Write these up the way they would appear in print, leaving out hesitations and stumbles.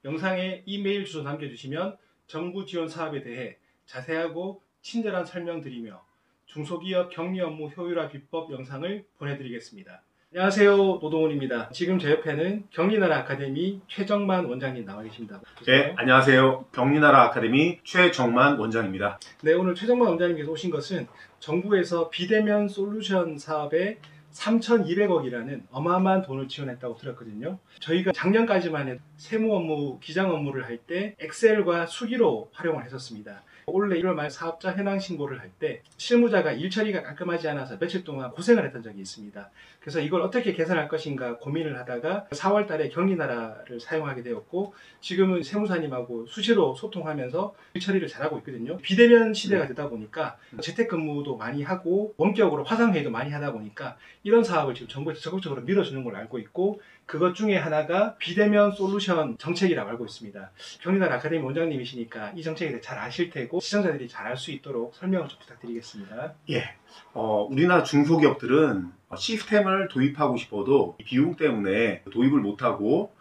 영상에 이메일 주소 남겨주시면 정부 지원 사업에 대해 자세하고 친절한 설명드리며 중소기업 격리 업무 효율화 비법 영상을 보내드리겠습니다. 안녕하세요, 노동훈입니다. 지금 제 옆에는 경리나라 아카데미 최정만 원장님 나와 계십니다. 네, 안녕하세요. 경리나라 아카데미 최정만 원장입니다. 네, 오늘 최정만 원장님께서 오신 것은 정부에서 비대면 솔루션 사업에 3,200억이라는 어마어마한 돈을 지원했다고 들었거든요. 저희가 작년까지만 해도 세무 업무, 기장 업무를 할 때 엑셀과 수기로 활용을 했었습니다. 올해 1월 말 사업자 현황 신고를 할 때 실무자가 일 처리가 깔끔하지 않아서 며칠 동안 고생을 했던 적이 있습니다. 그래서 이걸 어떻게 개선할 것인가 고민을 하다가 4월 달에 경리나라를 사용하게 되었고, 지금은 세무사님하고 수시로 소통하면서 일 처리를 잘하고 있거든요. 비대면 시대가 되다 보니까 재택근무도 많이 하고 원격으로 화상회의도 많이 하다 보니까 이런 사업을 지금 정부에서 적극적으로 밀어주는 걸로 알고 있고, 그것 중에 하나가 비대면 솔루션 정책이라고 알고 있습니다. 경리나라 아카데미 원장님이시니까 이 정책에 대해 잘 아실 테고 시청자들이 잘 알 수 있도록 설명을 좀 부탁드리겠습니다. 예, 우리나라 중소기업들은 시스템을 도입하고 싶어도 비용 때문에 도입을 못하고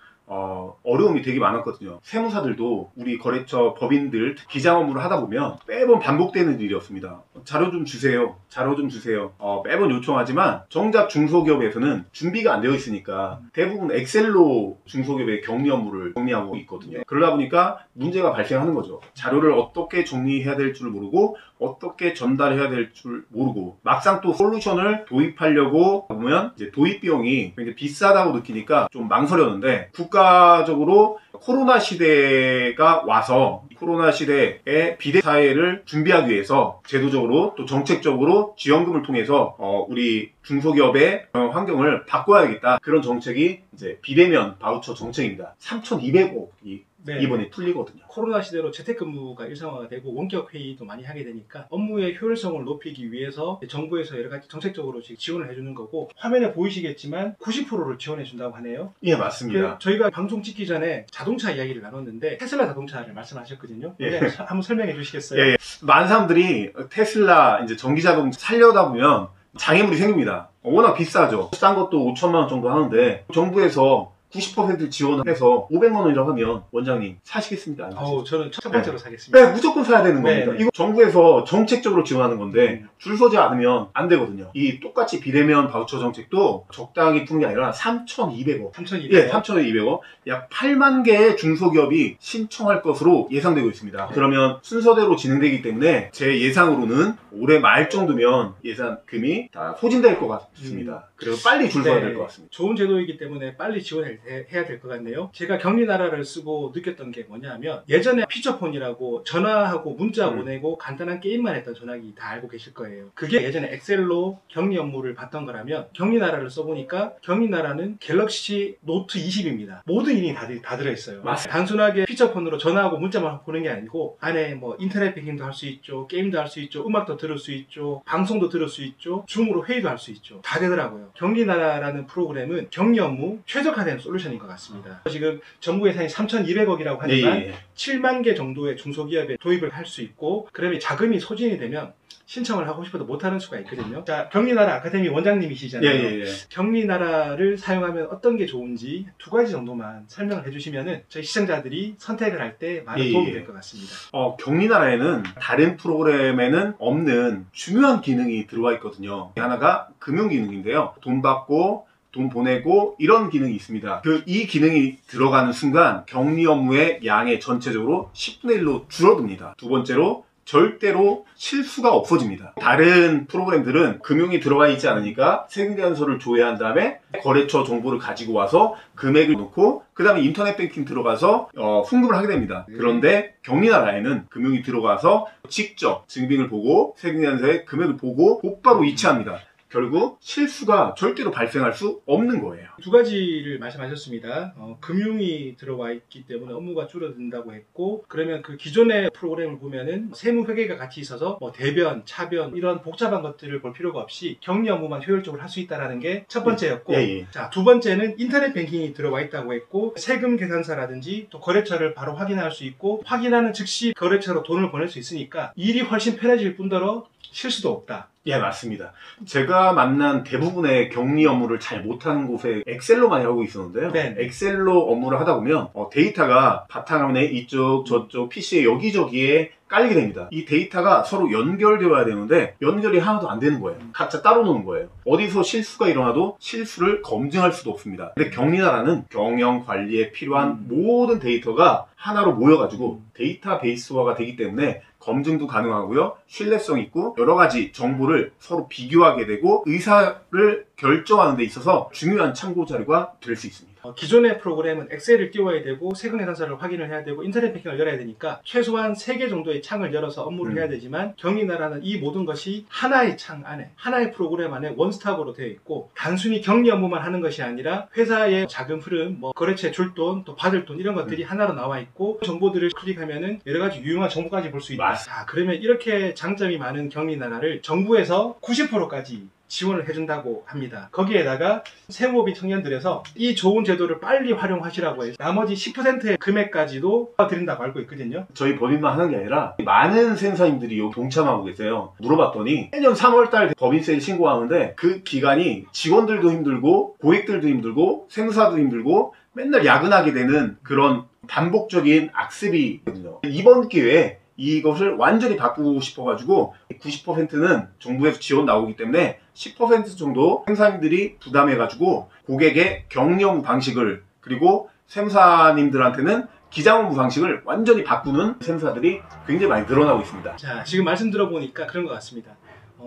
어려움이 되게 많았거든요. 세무사들도 우리 거래처 법인들 기장 업무를 하다 보면 매번 반복되는 일이었습니다. 자료 좀 주세요. 자료 좀 주세요. 매번 요청하지만 정작 중소기업에서는 준비가 안 되어 있으니까 대부분 엑셀로 중소기업의 격리 업무를 정리하고 있거든요. 그러다 보니까 문제가 발생하는 거죠. 자료를 어떻게 정리해야 될 줄 모르고 어떻게 전달해야 될 줄 모르고 막상 또 솔루션을 도입하려고 보면 이제 도입 비용이 굉장히 비싸다고 느끼니까 좀 망설였는데, 국가적으로 코로나 시대가 와서 코로나 시대의 비대 사회를 준비하기 위해서 제도적으로 또 정책적으로 지원금을 통해서 우리 중소기업의 환경을 바꿔야겠다, 그런 정책이 이제 비대면 바우처 정책입니다. 3,200억이 이번에 풀리거든요. 코로나 시대로 재택근무가 일상화가 되고 원격 회의도 많이 하게 되니까 업무의 효율성을 높이기 위해서 정부에서 여러 가지 정책적으로 지원을 해주는 거고, 화면에 보이시겠지만 90%를 지원해 준다고 하네요. 예, 맞습니다. 저희가 방송 찍기 전에 자동차 이야기를 나눴는데 테슬라 자동차를 말씀하셨거든요. 예. 한번 설명해 주시겠어요? 예, 많은 사람들이 테슬라 이제 전기자동차 살려다 보면 장애물이 생깁니다. 워낙 비싸죠. 싼 것도 5천만 원 정도 하는데 정부에서 90% 지원해서 500만 원이라고 하면 원장님 사시겠습니까? 저는 첫 번째로 사겠습니다. 네, 무조건 사야 되는 겁니다. 네. 이거 정부에서 정책적으로 지원하는 건데 줄 서지 않으면 안 되거든요. 이 똑같이 비대면 바우처 정책도 적당히 푸는 게 아니라 3,200억. 3,200억? 예, 3,200억. 약 8만 개의 중소기업이 신청할 것으로 예상되고 있습니다. 그러면 순서대로 진행되기 때문에 제 예상으로는 올해 말 정도면 예산금이 다 소진될 것 같습니다. 그래서 빨리 줄 서야 될 것 같습니다. 좋은 제도이기 때문에 빨리 지원해야 될 것 같네요. 제가 경리나라를 쓰고 느꼈던 게 뭐냐면, 예전에 피처폰이라고 전화하고 문자 보내고 간단한 게임만 했던 전화기 다 알고 계실 거예요. 그게 예전에 엑셀로 격리 업무를 봤던 거라면, 경리나라를 써보니까 경리나라는 갤럭시 노트 20입니다. 모든 기능이 다 들어있어요. 맞습니다. 단순하게 피처폰으로 전화하고 문자만 보는 게 아니고 안에 뭐 인터넷 배킹도 할 수 있죠, 게임도 할 수 있죠, 음악도 들을 수 있죠, 방송도 들을 수 있죠, 줌으로 회의도 할 수 있죠. 다 되더라고요. 경리나라라는 프로그램은 격리 업무 최적화된 솔루션인 것 같습니다. 지금 정부 예산이 3,200억이라고 하지만 7만 개 정도의 중소기업에 도입을 할 수 있고, 그러면 자금이 소진이 되면 신청을 하고 싶어도 못하는 수가 있거든요. 자, 경리나라 아카데미 원장님이시잖아요. 경리나라를 사용하면 어떤 게 좋은지 두 가지 정도만 설명을 해주시면 저희 시청자들이 선택을 할 때 많은 도움이 될 것 같습니다. 경리나라에는 다른 프로그램에는 없는 중요한 기능이 들어와 있거든요. 하나가 금융 기능인데요. 돈 받고 돈 보내고 이런 기능이 있습니다. 이 기능이 들어가는 순간 격리 업무의 양이 전체적으로 10분의 1로 줄어듭니다. 두 번째로 절대로 실수가 없어집니다. 다른 프로그램들은 금융이 들어가 있지 않으니까 세금계산서를 조회한 다음에 거래처 정보를 가지고 와서 금액을 넣고 그 다음에 인터넷 뱅킹 들어가서 송금을 하게 됩니다. 그런데 경리나라에는 금융이 들어가서 직접 증빙을 보고 세금계산서의 금액을 보고 곧바로 이체합니다. 결국 실수가 절대로 발생할 수 없는 거예요. 두 가지를 말씀하셨습니다. 금융이 들어와 있기 때문에 업무가 줄어든다고 했고, 그러면 그 기존의 프로그램을 보면은 세무회계가 같이 있어서 뭐 대변, 차변 이런 복잡한 것들을 볼 필요가 없이 격리 업무만 효율적으로 할 수 있다는 게 첫 번째였고, 자, 두 번째는 인터넷 뱅킹이 들어와 있다고 했고, 세금 계산서라든지 또 거래처를 바로 확인할 수 있고, 확인하는 즉시 거래처로 돈을 보낼 수 있으니까 일이 훨씬 편해질 뿐더러 실수도 없다. 예, 맞습니다. 제가 만난 대부분의 격리 업무를 잘 못하는 곳에 엑셀로 많이 하고 있었는데요. 네. 엑셀로 업무를 하다 보면 데이터가 바탕화면에 이쪽 저쪽 PC에 여기저기에 깔리게 됩니다. 이 데이터가 서로 연결되어야 되는데 연결이 하나도 안 되는 거예요. 각자 따로 노는 거예요. 어디서 실수가 일어나도 실수를 검증할 수도 없습니다. 근데 격리나라는 경영 관리에 필요한 모든 데이터가 하나로 모여가지고 데이터베이스화가 되기 때문에 검증도 가능하고요. 신뢰성 있고 여러 가지 정보를 서로 비교하게 되고 의사를 결정하는 데 있어서 중요한 참고 자료가 될 수 있습니다. 기존의 프로그램은 엑셀을 띄워야 되고 세금 계산서를 확인을 해야 되고 인터넷 뱅킹을 열어야 되니까 최소한 3개 정도의 창을 열어서 업무를 해야 되지만 격리나라는 이 모든 것이 하나의 창 안에 하나의 프로그램 안에 원스톱으로 되어 있고 단순히 격리 업무만 하는 것이 아니라 회사의 자금 흐름, 거래처에 줄 돈, 또 받을 돈 이런 것들이 하나로 나와 있고 정보들을 클릭하면은 여러 가지 유용한 정보까지 볼 수 있다. 자, 그러면 이렇게 장점이 많은 격리나라를 정부에서 90%까지 지원을 해준다고 합니다. 거기에다가 세무법인 청년들에서 이 좋은 제도를 빨리 활용하시라고 해서 나머지 10%의 금액까지도 드린다고 알고 있거든요. 저희 법인만 하는 게 아니라 많은 세무사님들이 여기 동참하고 계세요. 물어봤더니 매년 3월달 법인세를 신고하는데 그 기간이 직원들도 힘들고 고객들도 힘들고 세무사도 힘들고 맨날 야근하게 되는 그런 반복적인 악습이거든요. 이번 기회에 이것을 완전히 바꾸고 싶어가지고 90%는 정부에서 지원 나오기 때문에 10% 정도 세무사님들이 부담해가지고 고객의 격리 업무 방식을 그리고 세무사님들한테는 기장 업무 방식을 완전히 바꾸는 세무사들이 굉장히 많이 늘어나고 있습니다. 자, 지금 말씀 들어보니까 그런 것 같습니다.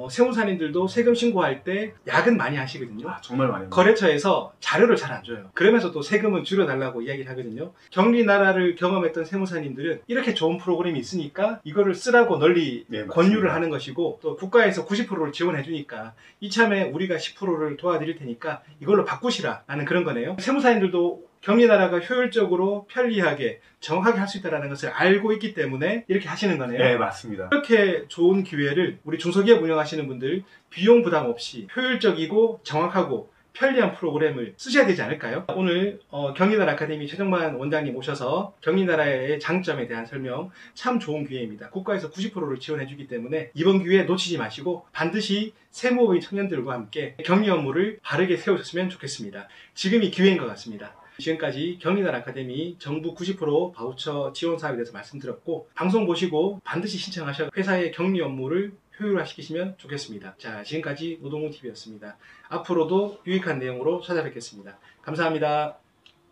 세무사님들도 세금 신고할 때 야근 많이 하시거든요. 정말 많이 합니다. 거래처에서 자료를 잘 안 줘요. 그러면서 또 세금은 줄여달라고 이야기를 하거든요. 격리나라를 경험했던 세무사님들은 이렇게 좋은 프로그램이 있으니까 이거를 쓰라고 널리 권유를 하는 것이고 또 국가에서 90%를 지원해 주니까 이참에 우리가 10%를 도와드릴 테니까 이걸로 바꾸시라 라는 그런 거네요. 세무사님들도 격리나라가 효율적으로 편리하게 정확하게 할 수 있다는 것을 알고 있기 때문에 이렇게 하시는 거네요. 네, 맞습니다. 이렇게 좋은 기회를 우리 중소기업 운영하시는 분들 비용 부담 없이 효율적이고 정확하고 편리한 프로그램을 쓰셔야 되지 않을까요? 오늘 격리나라 아카데미 최정만 원장님 오셔서 격리나라의 장점에 대한 설명 참 좋은 기회입니다. 국가에서 90%를 지원해 주기 때문에 이번 기회 놓치지 마시고 반드시 세무법인 청년들과 함께 격리 업무를 바르게 세우셨으면 좋겠습니다. 지금이 기회인 것 같습니다. 지금까지 격리나라 아카데미 정부 90% 바우처 지원 사업에 대해서 말씀드렸고 방송 보시고 반드시 신청하셔서 회사의 격리 업무를 효율화시키시면 좋겠습니다. 자, 지금까지 노동훈TV였습니다. 앞으로도 유익한 내용으로 찾아뵙겠습니다. 감사합니다.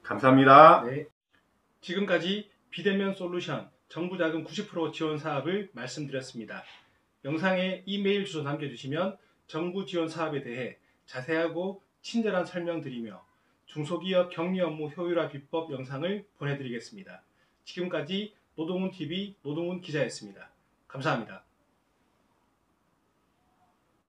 감사합니다. 네. 지금까지 비대면 솔루션 정부 자금 90% 지원 사업을 말씀드렸습니다. 영상에 이메일 주소 남겨주시면 정부 지원 사업에 대해 자세하고 친절한 설명드리며 중소기업 격리 업무 효율화 비법 영상을 보내드리겠습니다. 지금까지 노동훈TV 노동훈 기자였습니다. 감사합니다.